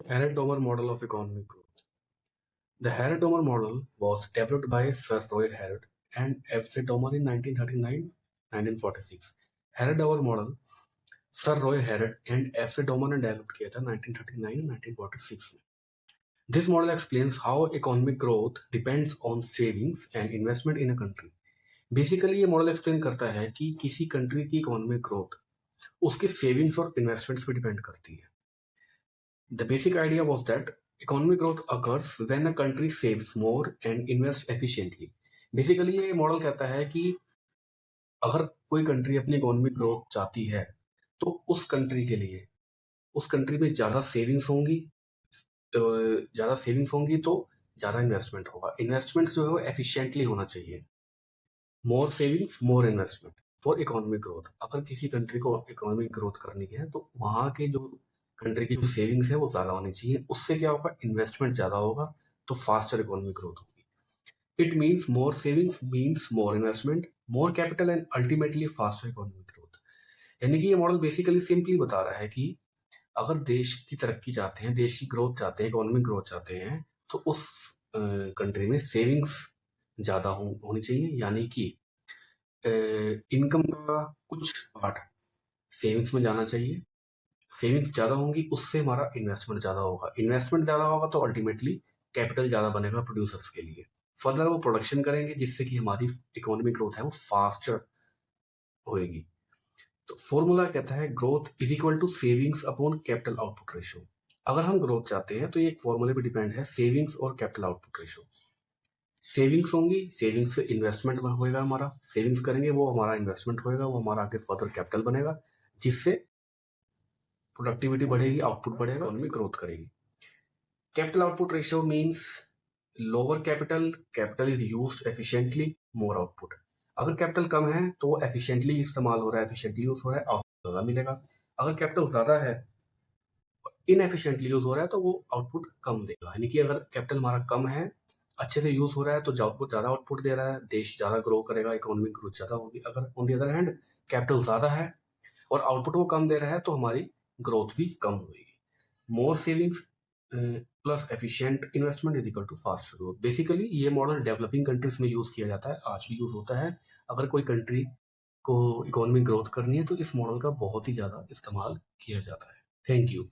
Harrod-Domar model of economic growth. The Harrod-Domar model was developed by Sir Roy Harrod and Alfred Domar in 1939-1946. Harrod-Domar model Sir Roy Harrod and Alfred Domar ने develop किया था 1939-1946 में. This model explains how economic growth depends on savings and investment in a country. Basically ये model explain करता है कि किसी country की इकोनॉमिक ग्रोथ उसके सेविंग्स और इन्वेस्टमेंट्स पे डिपेंड करती है. The basic idea was that economic growth occurs when a country saves more and invests efficiently. Basically ये मॉडल कहता है कि अगर कोई कंट्री अपनी इकोनॉमिक ग्रोथ चाहती है तो उस कंट्री के लिए उस कंट्री में ज़्यादा सेविंग्स होंगी, ज़्यादा सेविंग्स होंगी तो ज़्यादा इन्वेस्टमेंट होगा. इन्वेस्टमेंट्स जो है वो एफिशिएंटली होना चाहिए. More savings more investment for economic growth. अगर किसी कंट्री को इकोनॉमिक ग्रोथ करनी है तो वहाँ के जो कंट्री की जो सेविंग्स है वो ज़्यादा होनी चाहिए. उससे क्या होगा, इन्वेस्टमेंट ज़्यादा होगा तो फास्टर इकोनॉमिक ग्रोथ होगी. It means more savings means more investment, more capital and ultimately faster economic growth. यानी कि ये मॉडल बेसिकली सिंपली बता रहा है कि अगर देश की तरक्की चाहते हैं, देश की ग्रोथ चाहते हैं, इकोनॉमिक ग्रोथ चाहते हैं तो उस कंट्री में सेविंग्स ज़्यादा होनी चाहिए. यानी कि इनकम का कुछ पार्ट सेविंग्स में जाना चाहिए. सेविंग्स ज़्यादा होंगी उससे हमारा इन्वेस्टमेंट ज़्यादा होगा. इन्वेस्टमेंट ज़्यादा होगा तो अल्टीमेटली कैपिटल ज़्यादा बनेगा प्रोड्यूसर्स के लिए. फर्दर वो प्रोडक्शन करेंगे जिससे कि हमारी इकोनॉमिक ग्रोथ है वो फास्टर होएगी. तो फॉर्मूला कहता है growth is equal to savings upon capital output ratio. अगर हम ग्रोथ चाहते हैं तो ये एक फॉर्मूले पे डिपेंड है, सेविंग्स और कैपिटल आउटपुट रेशियो. सेविंग्स होंगी, सेविंग्स से इन्वेस्टमेंट होएगा, हमारा सेविंग्स करेंगे वो हमारा इन्वेस्टमेंट होएगा, वो हमारा आगे फर्दर कैपिटल बनेगा जिससे प्रोडक्टिविटी बढ़ेगी, आउटपुट बढ़ेगा, इकोनॉमी ग्रोथ करेगी. Capital output ratio means lower capital, capital is used efficiently, more output. अगर कैपिटल कम है तो वो एफिशिएंटली इस्तेमाल हो रहा है, एफिशिएंटली यूज हो रहा है, आउटपुट ज़्यादा मिलेगा. अगर कैपिटल ज़्यादा है, इनएफिशिएंटली यूज हो रहा है तो वो आउटपुट कम देगा. यानी कि अगर कैपिटल हमारा कम है, अच्छे से यूज हो रहा है तो आउटपुट ज़्यादा आउटपुट दे रहा है, देश ज़्यादा ग्रो करेगा, इकोनॉमिक ग्रोथ ज़्यादा होगी. अगर on the other hand capital ज़्यादा है और आउटपुट वो कम दे रहा है तो हमारी ग्रोथ भी कम होगी. More savings plus efficient investment is equal to fast growth. Basically ये मॉडल डेवलपिंग कंट्रीज में यूज किया जाता है, आज भी यूज होता है. अगर कोई कंट्री को इकोनॉमिक ग्रोथ करनी है तो इस मॉडल का बहुत ही ज़्यादा इस्तेमाल किया जाता है. Thank you.